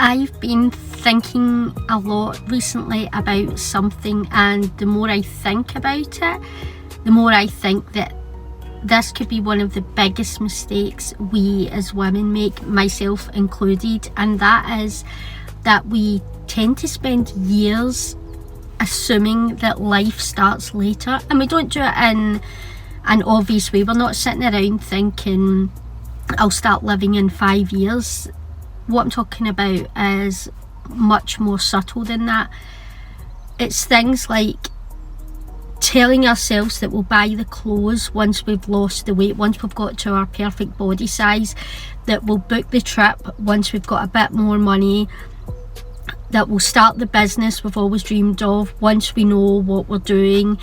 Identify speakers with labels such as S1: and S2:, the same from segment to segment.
S1: I've been thinking a lot recently about something, and the more I think about it, the more I think that this could be one of the biggest mistakes we as women make, myself included, and that is that we tend to spend years assuming that life starts later, and we don't do it in an obvious way. We're not sitting around thinking I'll start living in 5 years. What I'm talking about is much more subtle than that. It's things like telling ourselves that we'll buy the clothes once we've lost the weight, once we've got to our perfect body size, that we'll book the trip once we've got a bit more money, that we'll start the business we've always dreamed of once we know what we're doing.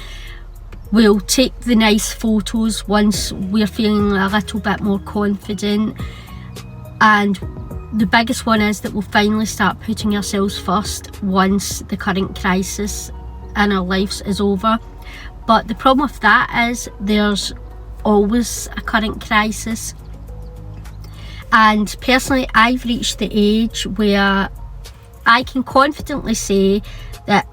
S1: We'll take the nice photos once we're feeling a little bit more confident. And the biggest one is that we'll finally start putting ourselves first once the current crisis in our lives is over. But the problem with that is there's always a current crisis. And personally, I've reached the age where I can confidently say that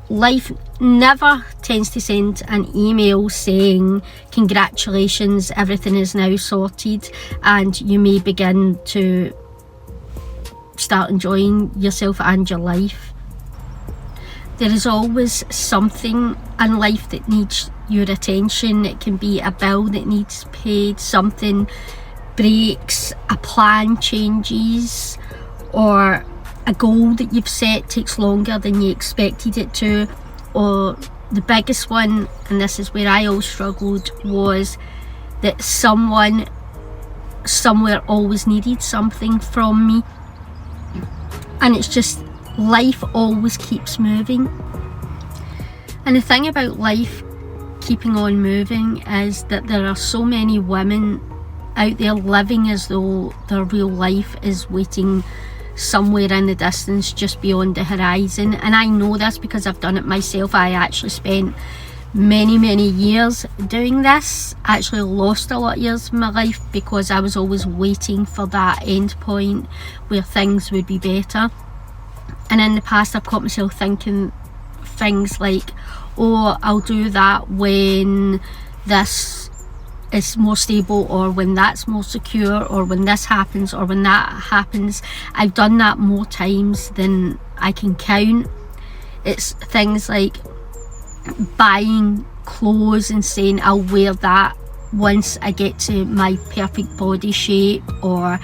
S1: life never tends to send an email saying congratulations, everything is now sorted and you may begin to start enjoying yourself and your life. There is always something in life that needs your attention. It can be a bill that needs paid, something breaks, a plan changes, or a goal that you've set takes longer than you expected it to. Or the biggest one, and this is where I always struggled, was that someone somewhere always needed something from me. And it's just, life always keeps moving. And the thing about life keeping on moving is that there are so many women out there living as though their real life is waiting somewhere in the distance, just beyond the horizon. And I know this because I've done it myself. I actually spent many years doing this. I actually lost a lot of years of my life because I was always waiting for that end point where things would be better. And in the past I've caught myself thinking things like, oh, I'll do that when this is more stable, or when that's more secure, or when this happens, or when that happens. I've done that more times than I can count. It's things like buying clothes and saying I'll wear that once I get to my perfect body shape, or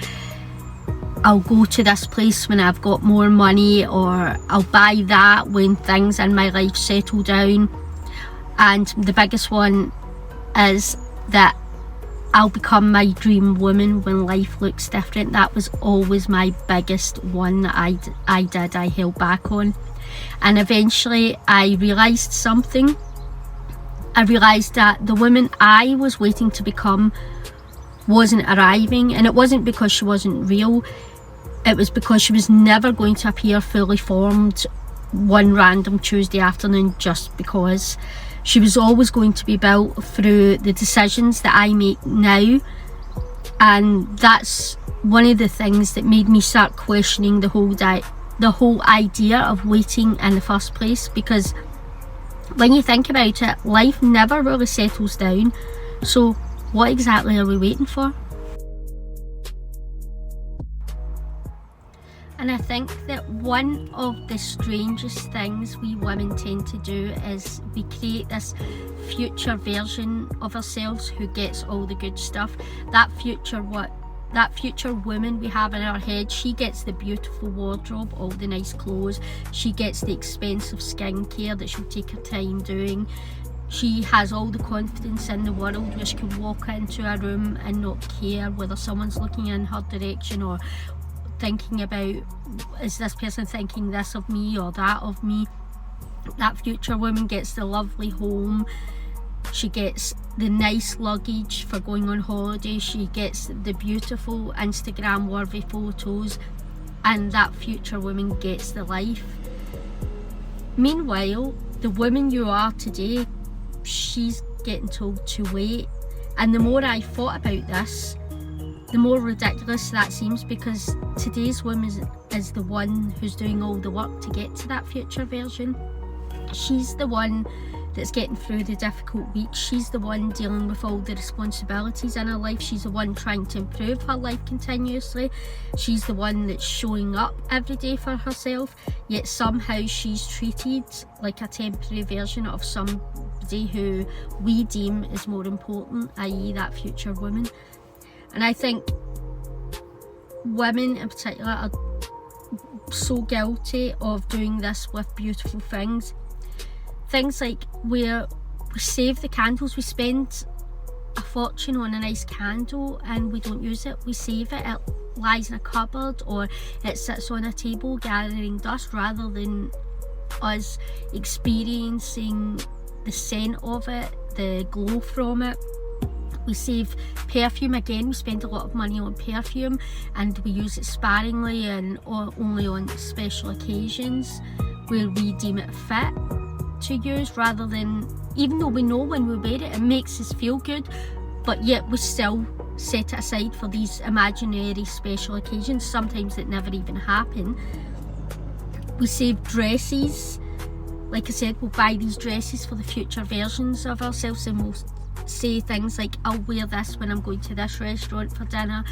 S1: I'll go to this place when I've got more money, or I'll buy that when things in my life settle down. And the biggest one is that I'll become my dream woman when life looks different. That was always my biggest one that I held back on. And eventually I realised something. I realised that the woman I was waiting to become wasn't arriving, and it wasn't because she wasn't real. It was because she was never going to appear fully formed one random Tuesday afternoon just because. She was always going to be built through the decisions that I make now. And that's one of the things that made me start questioning the whole idea of waiting in the first place. Because when you think about it, life never really settles down. So what exactly are we waiting for? And I think that one of the strangest things we women tend to do is we create this future version of ourselves who gets all the good stuff. That future woman we have in our head, she gets the beautiful wardrobe, all the nice clothes, she gets the expensive skincare that she'll take her time doing. She has all the confidence in the world where she can walk into a room and not care whether someone's looking in her direction or thinking about, is this person thinking this of me or that of me. That future woman gets the lovely home, she gets the nice luggage for going on holiday, she gets the beautiful Instagram worthy photos, and that future woman gets the life. Meanwhile, the woman you are today, she's getting told to wait. And the more I thought about this, the more ridiculous that seems, because today's woman is the one who's doing all the work to get to that future version. She's the one that's getting through the difficult weeks. She's the one dealing with all the responsibilities in her life. She's the one trying to improve her life continuously. She's the one that's showing up every day for herself, yet somehow she's treated like a temporary version of somebody who we deem is more important, i.e. that future woman. And I think women in particular are so guilty of doing this with beautiful things. Things like where we save the candles, we spend a fortune on a nice candle and we don't use it, we save it, it lies in a cupboard or it sits on a table gathering dust, rather than us experiencing the scent of it, the glow from it. We save perfume, again we spend a lot of money on perfume and we use it sparingly and only on special occasions where we deem it fit to use, rather than, even though we know when we wear it, it makes us feel good, but yet we still set it aside for these imaginary special occasions, sometimes that never even happen. We save dresses, like I said, we'll buy these dresses for the future versions of ourselves, and we'll say things like, I'll wear this when I'm going to this restaurant for dinner,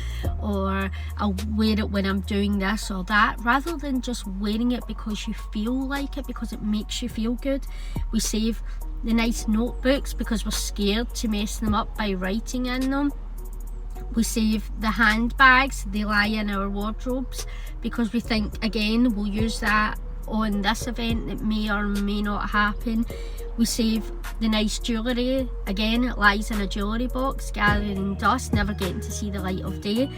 S1: or I'll wear it when I'm doing this or that, rather than just wearing it because you feel like it, because it makes you feel good. We save the nice notebooks because we're scared to mess them up by writing in them. We save the handbags, they lie in our wardrobes because we think, again, we'll use that on this event that may or may not happen. We save the nice jewellery, again it lies in a jewellery box gathering dust, never getting to see the light of day,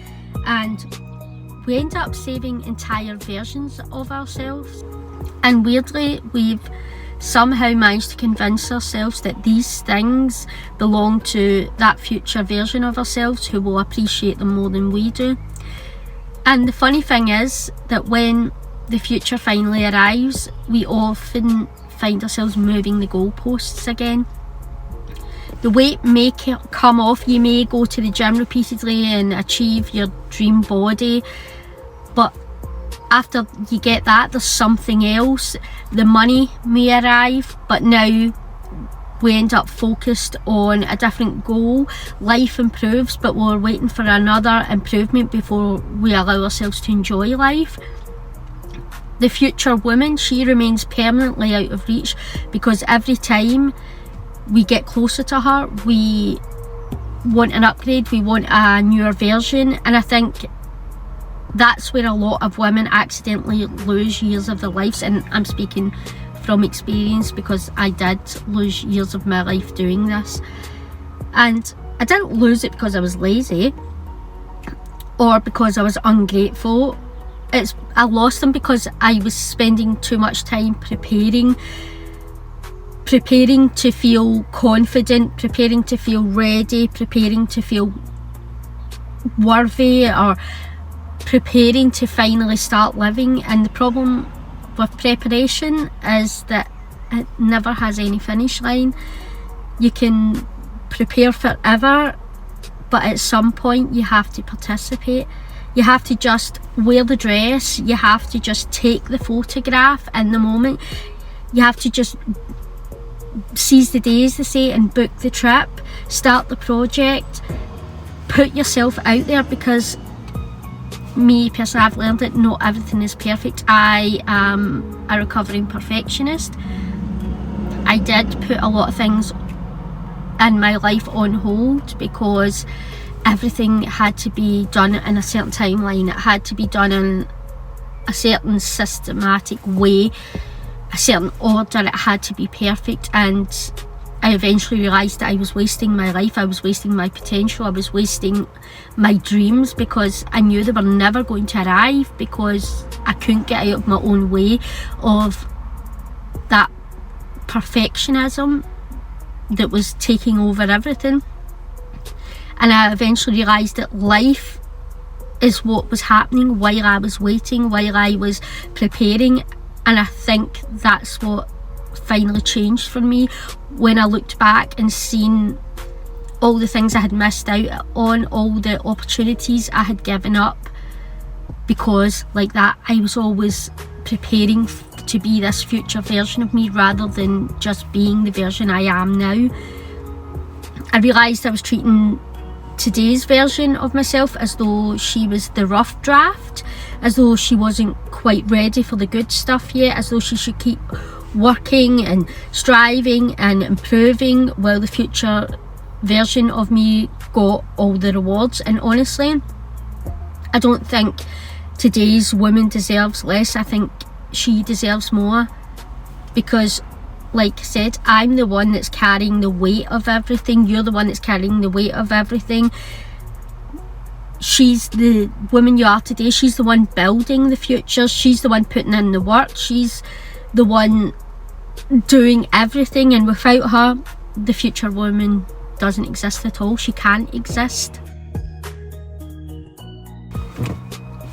S1: and we end up saving entire versions of ourselves. And weirdly, we've somehow managed to convince ourselves that these things belong to that future version of ourselves who will appreciate them more than we do. And the funny thing is that when the future finally arrives, we often find ourselves moving the goalposts again. The weight may come off, you may go to the gym repeatedly and achieve your dream body, but after you get that, there's something else. The money may arrive, but now we end up focused on a different goal. Life improves, but we're waiting for another improvement before we allow ourselves to enjoy life. The future woman, she remains permanently out of reach, because every time we get closer to her, we want an upgrade, we want a newer version, and I think that's where a lot of women accidentally lose years of their lives. And I'm speaking from experience because I did lose years of my life doing this, and I didn't lose it because I was lazy or because I was ungrateful. I lost them because I was spending too much time preparing to feel confident, preparing to feel ready, preparing to feel worthy, or preparing to finally start living. And the problem with preparation is that it never has any finish line. You can prepare forever, but at some point you have to participate. You have to just wear the dress, you have to just take the photograph in the moment, you have to just seize the day, as they say, and book the trip, start the project, put yourself out there, because me personally, I've learned that not everything is perfect. I am a recovering perfectionist. I did put a lot of things in my life on hold because everything had to be done in a certain timeline. It had to be done in a certain systematic way, a certain order. It had to be perfect, and I eventually realised that I was wasting my life, I was wasting my potential, I was wasting my dreams, because I knew they were never going to arrive, because I couldn't get out of my own way of that perfectionism that was taking over everything. And I eventually realised that life is what was happening while I was waiting, while I was preparing. And I think that's what finally changed for me when I looked back and seen all the things I had missed out on, all the opportunities I had given up, because like that I was always preparing to be this future version of me rather than just being the version I am now. I realised I was treating today's version of myself as though she was the rough draft, as though she wasn't quite ready for the good stuff yet, as though she should keep working and striving and improving while the future version of me got all the rewards. And honestly, I don't think today's woman deserves less. I think she deserves more, because like I said, I'm the one that's carrying the weight of everything. You're the one that's carrying the weight of everything. She's the woman you are today. She's the one building the future. She's the one putting in the work. She's the one doing everything, and without her, the future woman doesn't exist at all. She can't exist.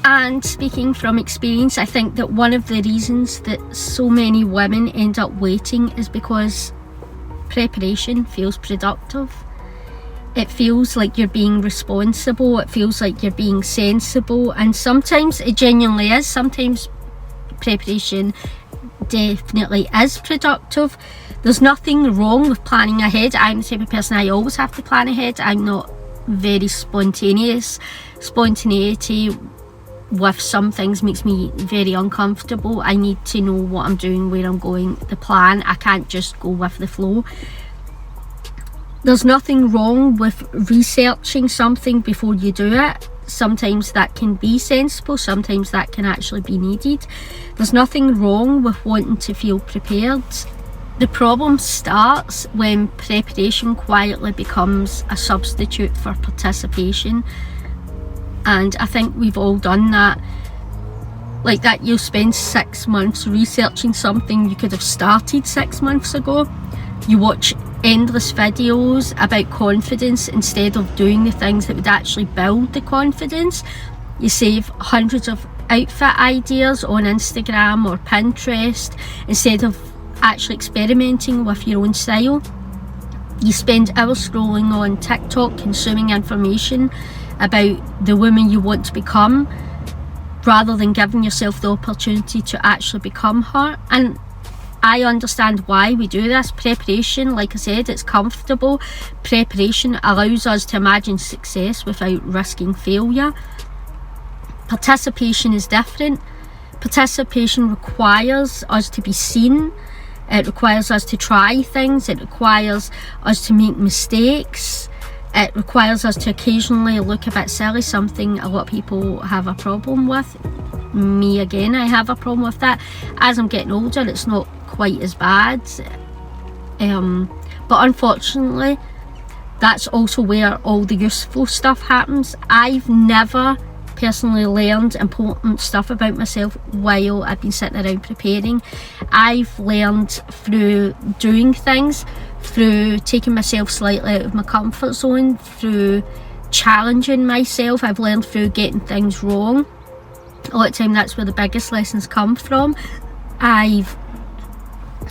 S1: And speaking from experience, I think that one of the reasons that so many women end up waiting is because preparation feels productive. It feels like you're being responsible, it feels like you're being sensible, and sometimes it genuinely is. Sometimes preparation definitely is productive. There's nothing wrong with planning ahead. I'm the type of person, I always have to plan ahead. I'm not very spontaneous. Spontaneity with some things makes me very uncomfortable. I need to know what I'm doing, where I'm going, the plan. I can't just go with the flow. There's nothing wrong with researching something before you do it. Sometimes that can be sensible, sometimes that can actually be needed. There's nothing wrong with wanting to feel prepared. The problem starts when preparation quietly becomes a substitute for participation. And I think we've all done that. Like that, you'll spend 6 months researching something you could have started 6 months ago. You watch endless videos about confidence instead of doing the things that would actually build the confidence. You save hundreds of outfit ideas on Instagram or Pinterest instead of actually experimenting with your own style. You spend hours scrolling on TikTok consuming information about the woman you want to become, rather than giving yourself the opportunity to actually become her. And I understand why we do this. Preparation, like I said, it's comfortable. Preparation allows us to imagine success without risking failure. Participation is different. Participation requires us to be seen. It requires us to try things. It requires us to make mistakes. It requires us to occasionally look a bit silly, something a lot of people have a problem with. Me again, I have a problem with that. As I'm getting older, it's not quite as bad. But unfortunately, that's also where all the useful stuff happens. I've never personally learned important stuff about myself while I've been sitting around preparing. I've learned through doing things, through taking myself slightly out of my comfort zone, through challenging myself. I've learned through getting things wrong. A lot of time that's where the biggest lessons come from. I've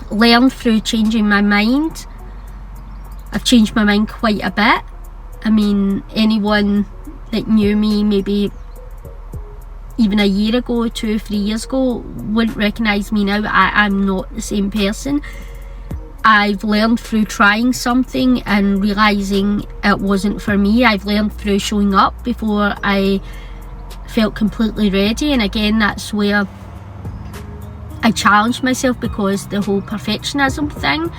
S1: learned through changing my mind. I've changed my mind quite a bit. I mean, anyone that knew me maybe even a year ago, 2 or 3 years ago, wouldn't recognise me now. I'm not the same person. I've learned through trying something and realising it wasn't for me. I've learned through showing up before I felt completely ready, and again, that's where I challenged myself, because the whole perfectionism thing,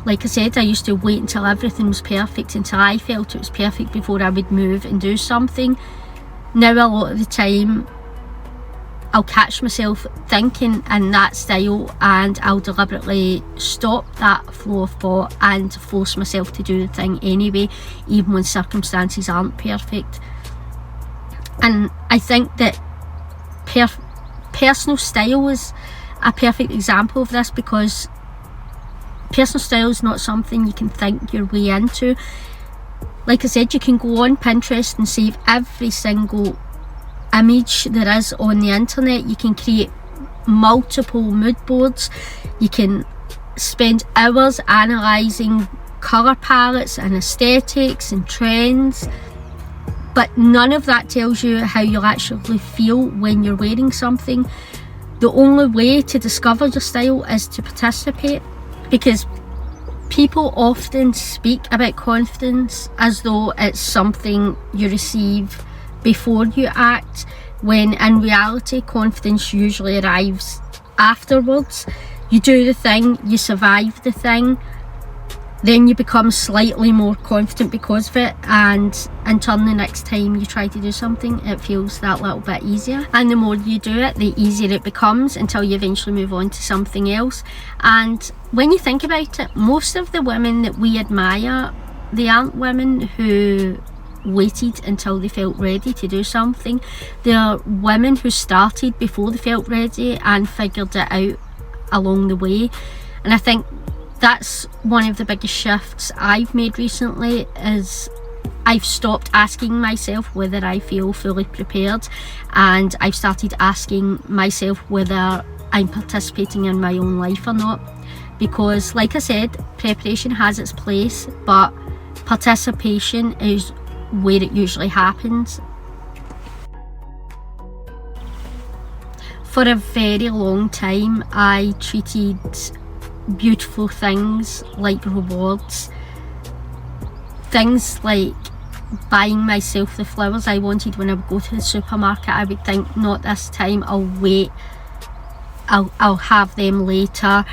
S1: like I said, I used to wait until everything was perfect, until I felt it was perfect before I would move and do something. Now a lot of the time I'll catch myself thinking in that style, and I'll deliberately stop that flow of thought and force myself to do the thing anyway, even when circumstances aren't perfect. And I think that personal style is a perfect example of this, because personal style is not something you can think your way into. Like I said, you can go on Pinterest and save every single image there is on the internet. You can create multiple mood boards. You can spend hours analysing colour palettes and aesthetics and trends, but none of that tells you how you'll actually feel when you're wearing something. The only way to discover your style is to participate, because people often speak about confidence as though it's something you receive before you act, when in reality confidence usually arrives afterwards. You do the thing, you survive the thing, then you become slightly more confident because of it, and in turn the next time you try to do something it feels that little bit easier, and the more you do it the easier it becomes until you eventually move on to something else. And when you think about it, most of the women that we admire, they aren't women who waited until they felt ready to do something. They're women who started before they felt ready and figured it out along the way. And I think that's one of the biggest shifts I've made recently, is I've stopped asking myself whether I feel fully prepared, and I've started asking myself whether I'm participating in my own life or not. Because like I said, preparation has its place, but participation is where it usually happens. For a very long time I treated beautiful things like rewards. Things like buying myself the flowers I wanted when I would go to the supermarket. I would think, not this time, I'll wait, I'll have them later.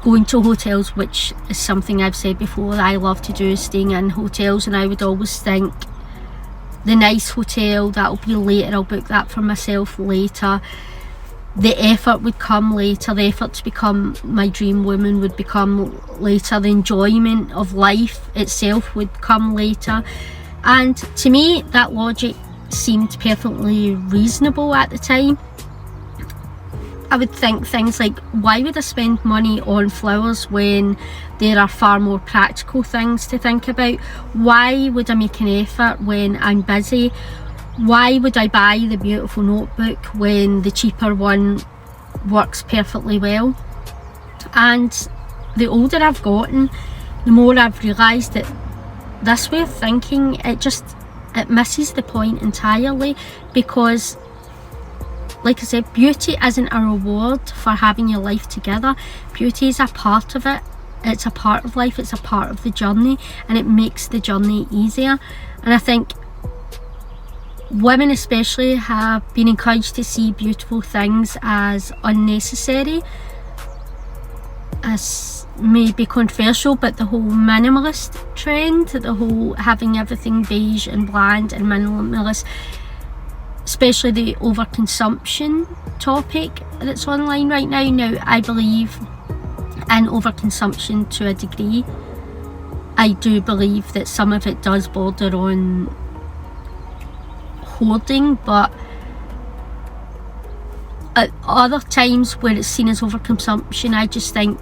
S1: Going to hotels, which is something I've said before I love to do, staying in hotels, and I would always think, the nice hotel, that'll be later, I'll book that for myself later. The effort would come later, the effort to become my dream woman would become later, the enjoyment of life itself would come later. And to me that logic seemed perfectly reasonable at the time. I would think things like, why would I spend money on flowers when there are far more practical things to think about? Why would I make an effort when I'm busy? Why would I buy the beautiful notebook when the cheaper one works perfectly well? And the older I've gotten, the more I've realised that this way of thinking, it misses the point entirely. Because like I said, beauty isn't a reward for having your life together. Beauty is a part of it. It's a part of life, it's a part of the journey, and it makes the journey easier. And I think women especially have been encouraged to see beautiful things as unnecessary. As may be controversial, but the whole minimalist trend, the whole having everything beige and bland and minimalist, especially the overconsumption topic that's online right now. Now, I believe in overconsumption to a degree. I do believe that some of it does border on hoarding, but at other times where it's seen as overconsumption, I just think,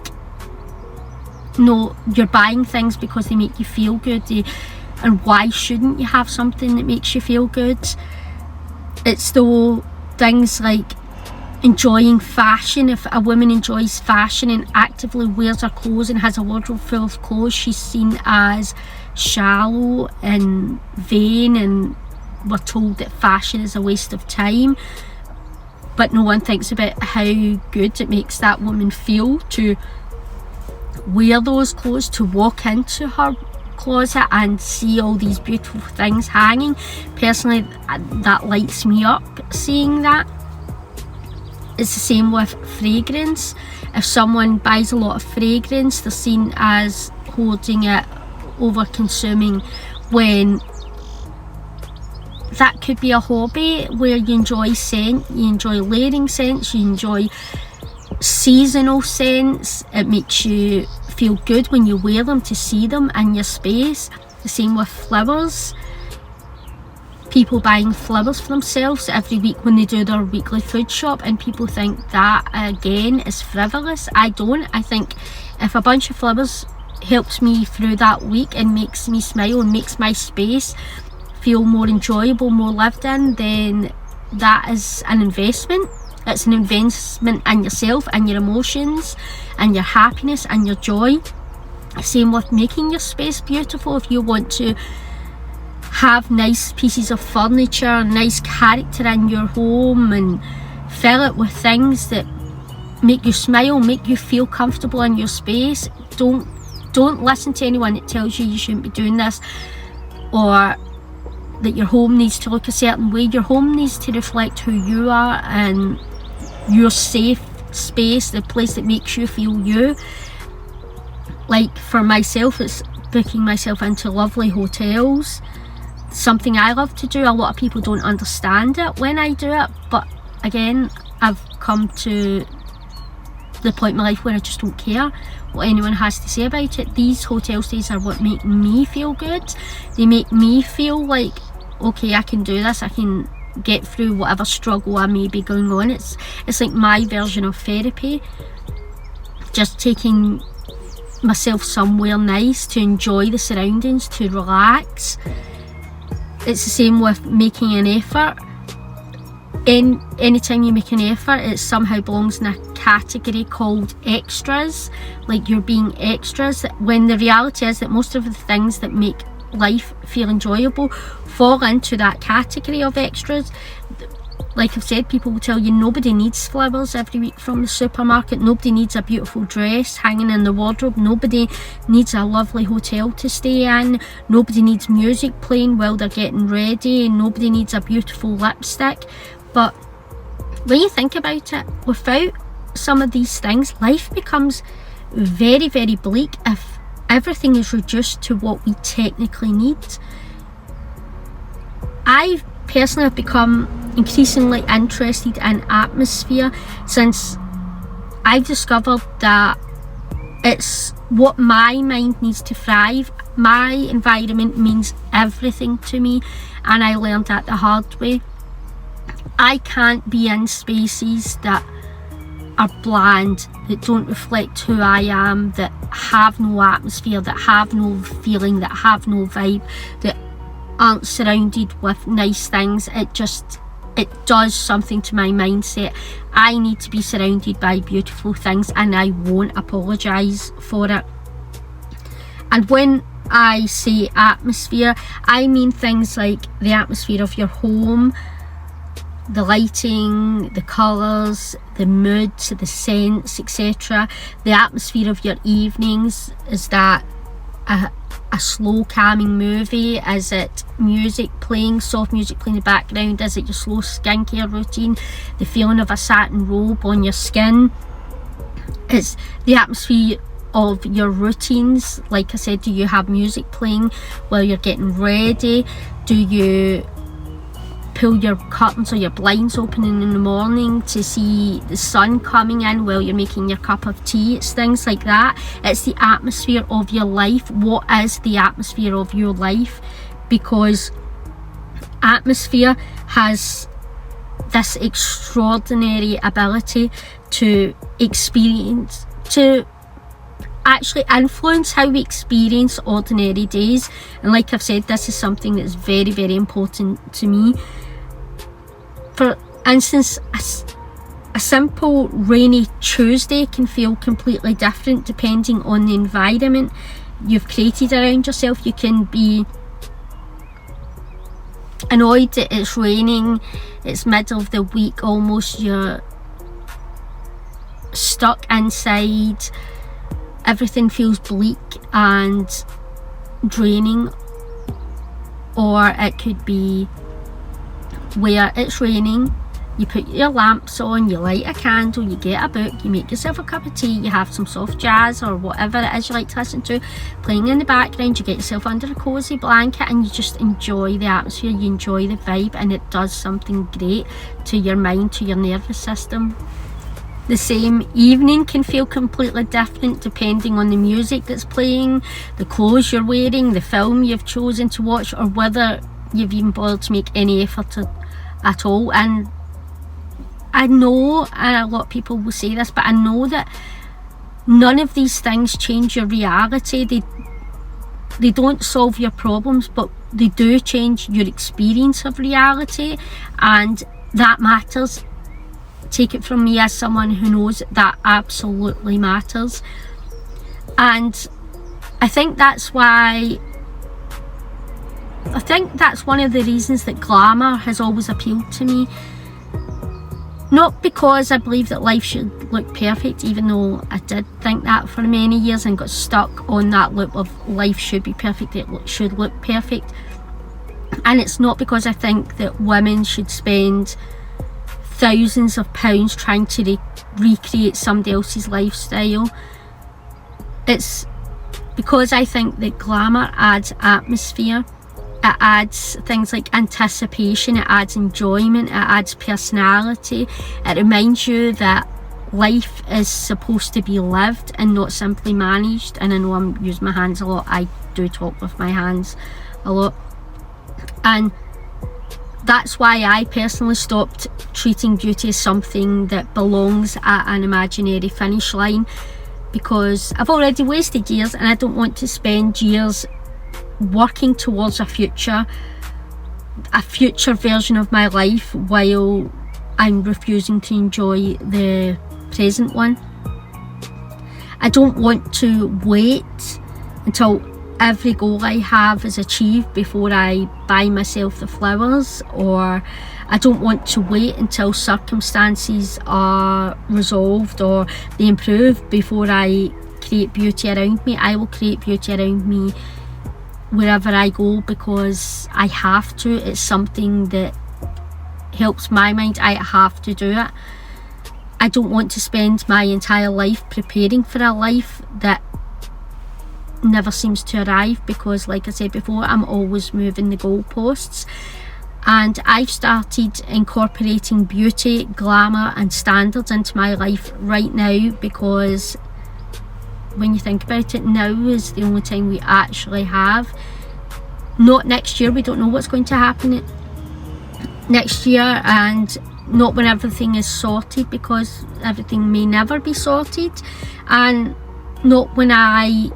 S1: no, you're buying things because they make you feel good, and why shouldn't you have something that makes you feel good? It's though things like enjoying fashion. If a woman enjoys fashion and actively wears her clothes and has a wardrobe full of clothes, she's seen as shallow and vain, and we're told that fashion is a waste of time. But no one thinks about how good it makes that woman feel to wear those clothes, to walk into her closet and see all these beautiful things hanging. Personally, that lights me up, seeing that. It's the same with fragrance. If someone buys a lot of fragrance, they're seen as hoarding it, over consuming, when that could be a hobby where you enjoy scent, you enjoy layering scents, you enjoy seasonal scents. It makes you feel good when you wear them, to see them in your space. The same with flowers. People buying flowers for themselves every week when they do their weekly food shop, and people think that again is frivolous. I don't. I think if a bunch of flowers helps me through that week and makes me smile and makes my space feel more enjoyable, more lived in, then that is an investment. It's an investment in yourself and your emotions and your happiness and your joy. Same with making your space beautiful. If you want to have nice pieces of furniture, nice character in your home, and fill it with things that make you smile, make you feel comfortable in your space, don't listen to anyone that tells you shouldn't be doing this, or that your home needs to look a certain way. Your home needs to reflect who you are and your safe space, the place that makes you feel you. Like for myself, it's booking myself into lovely hotels. Something I love to do. A lot of people don't understand it when I do it, but again, I've come to the point in my life where I just don't care what anyone has to say about it. These hotel stays are what make me feel good. They make me feel like, okay, I can do this, I can get through whatever struggle I may be going on. It's like my version of therapy, just taking myself somewhere nice to enjoy the surroundings, to relax. It's the same with making an effort. Anytime you make an effort, it somehow belongs in a category called extras, like you're being extras, when the reality is that most of the things that make life feel enjoyable fall into that category of extras. Like I've said, people will tell you nobody needs flowers every week from the supermarket, nobody needs a beautiful dress hanging in the wardrobe, nobody needs a lovely hotel to stay in, nobody needs music playing while they're getting ready, nobody needs a beautiful lipstick. But when you think about it, without some of these things, life becomes very, very bleak if everything is reduced to what we technically need. I personally have become increasingly interested in atmosphere since I've discovered that it's what my mind needs to thrive. My environment means everything to me, and I learned that the hard way. I can't be in spaces that are bland, that don't reflect who I am, that have no atmosphere, that have no feeling, that have no vibe, that aren't surrounded with nice things. It does something to my mindset. I need to be surrounded by beautiful things, and I won't apologise for it. And when I say atmosphere, I mean things like the atmosphere of your home, the lighting, the colours, the mood, the scents, etc. The atmosphere of your evenings. Is that a slow calming movie? Is it music playing, soft music playing in the background? Is it your slow skincare routine, the feeling of a satin robe on your skin? It's the atmosphere of your routines. Like I said, do you have music playing while you're getting ready? Do you pull your curtains or your blinds open in the morning to see the sun coming in while you're making your cup of tea? It's things like that. It's the atmosphere of your life. What is the atmosphere of your life? Because atmosphere has this extraordinary ability to experience, to actually influence how we experience ordinary days. And like I've said, this is something that's very, very important to me. For instance, a simple rainy Tuesday can feel completely different depending on the environment you've created around yourself. You can be annoyed that it's raining, it's middle of the week almost, you're stuck inside, everything feels bleak and draining. Or it could be where it's raining, you put your lamps on, you light a candle, you get a book, you make yourself a cup of tea, you have some soft jazz or whatever it is you like to listen to playing in the background, you get yourself under a cosy blanket and you just enjoy the atmosphere, you enjoy the vibe, and it does something great to your mind, to your nervous system. The same evening can feel completely different depending on the music that's playing, the clothes you're wearing, the film you've chosen to watch, or whether you've even bothered to make any effort at all. And I know, and a lot of people will say this, but I know that none of these things change your reality. They don't solve your problems, but they do change your experience of reality, and that matters. Take it from me as someone who knows that absolutely matters. And I think that's one of the reasons that glamour has always appealed to me. Not because I believe that life should look perfect, even though I did think that for many years and got stuck on that loop of life should be perfect, it should look perfect. And it's not because I think that women should spend thousands of pounds trying to recreate somebody else's lifestyle. It's because I think that glamour adds atmosphere. It adds things like anticipation, it adds enjoyment, it adds personality. It reminds you that life is supposed to be lived and not simply managed. And I know I'm using my hands a lot, I do talk with my hands a lot. And that's why I personally stopped treating beauty as something that belongs at an imaginary finish line, because I've already wasted years and I don't want to spend years working towards a future version of my life while I'm refusing to enjoy the present one. I don't want to wait until every goal I have is achieved before I buy myself the flowers, or I don't want to wait until circumstances are resolved or they improve before I create beauty around me. I will create beauty around me wherever I go because I have to. It's something that helps my mind. I have to do it. I don't want to spend my entire life preparing for a life that never seems to arrive, because like I said before, I'm always moving the goalposts. And I've started incorporating beauty, glamour and standards into my life right now, because when you think about it, now is the only time we actually have. Not next year, we don't know what's going to happen next year, and not when everything is sorted, because everything may never be sorted, and not when I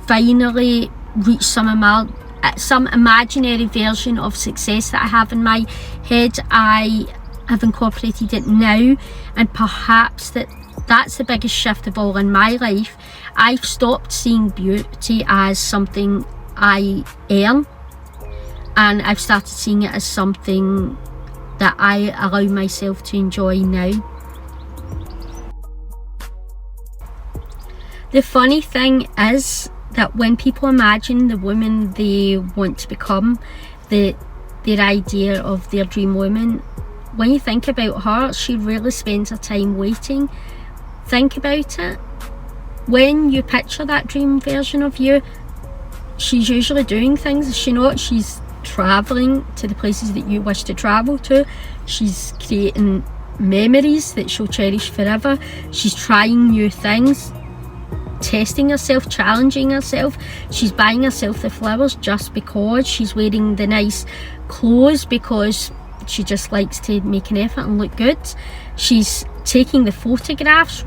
S1: finally reach some imaginary version of success that I have in my head. I have incorporated it now, and perhaps that's the biggest shift of all in my life. I've stopped seeing beauty as something I earn, and I've started seeing it as something that I allow myself to enjoy now. The funny thing is that when people imagine the woman they want to become, their idea of their dream woman, when you think about her, she really spends her time waiting. Think about it. When you picture that dream version of you, she's usually doing things, is she not? She's travelling to the places that you wish to travel to. She's creating memories that she'll cherish forever. She's trying new things, testing herself, challenging herself. She's buying herself the flowers just because. She's wearing the nice clothes because she just likes to make an effort and look good. She's taking the photographs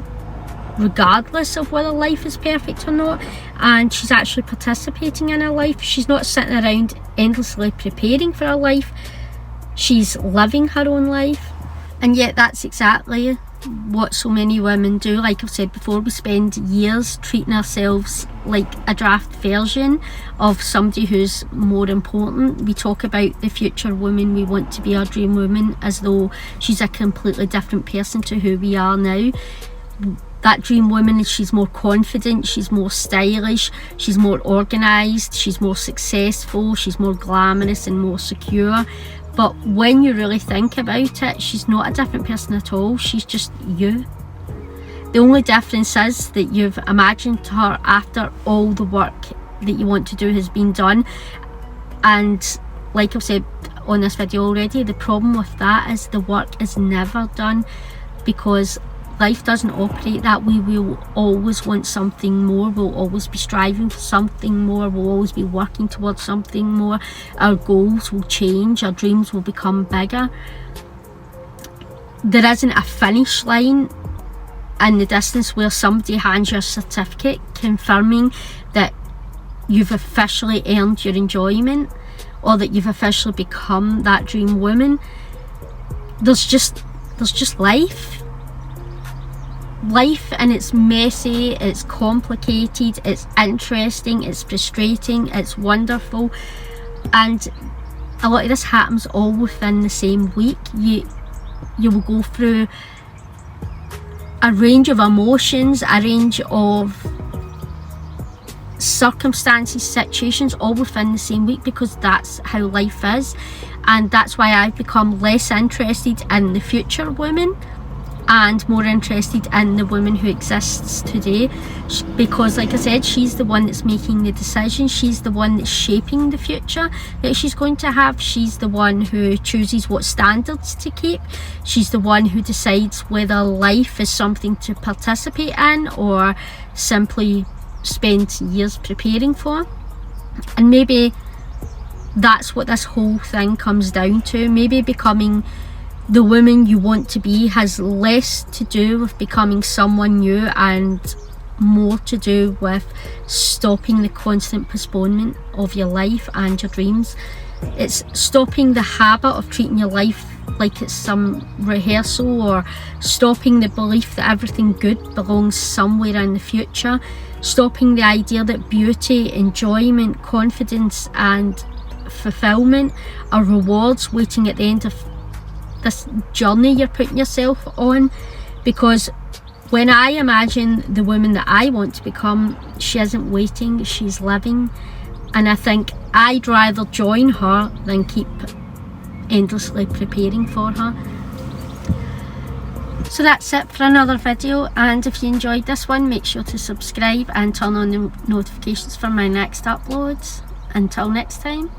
S1: regardless of whether life is perfect or not, and she's actually participating in her life. She's not sitting around endlessly preparing for her life. She's living her own life. And yet that's exactly what so many women do. Like I've said before, we spend years treating ourselves like a draft version of somebody who's more important. We talk about the future woman we want to be, our dream woman, as though she's a completely different person to who we are now. That dream woman, she's more confident, she's more stylish, she's more organised, she's more successful, she's more glamorous and more secure. But when you really think about it, she's not a different person at all. She's just you. The only difference is that you've imagined her after all the work that you want to do has been done. And like I've said on this video already, the problem with that is the work is never done, because life doesn't operate that way. We will always want something more. We'll always be striving for something more. We'll always be working towards something more. Our goals will change. Our dreams will become bigger. There isn't a finish line in the distance where somebody hands you a certificate confirming that you've officially earned your enjoyment, or that you've officially become that dream woman. There's just life. life, and it's messy, it's complicated, it's interesting, it's frustrating, it's wonderful, and a lot of this happens all within the same week. You will go through a range of emotions, a range of circumstances, situations, all within the same week, because that's how life is. And that's why I've become less interested in the future woman and more interested in the woman who exists today, because like I said, she's the one that's making the decisions, she's the one that's shaping the future that she's going to have, she's the one who chooses what standards to keep, she's the one who decides whether life is something to participate in or simply spend years preparing for. And maybe that's what this whole thing comes down to. Maybe becoming the woman you want to be has less to do with becoming someone new and more to do with stopping the constant postponement of your life and your dreams. It's stopping the habit of treating your life like it's some rehearsal, or stopping the belief that everything good belongs somewhere in the future, stopping the idea that beauty, enjoyment, confidence and fulfillment are rewards waiting at the end of this journey you're putting yourself on. Because when I imagine the woman that I want to become, she isn't waiting, she's living. And I think I'd rather join her than keep endlessly preparing for her. So that's it for another video, and if you enjoyed this one, make sure to subscribe and turn on the notifications for my next uploads. Until next time.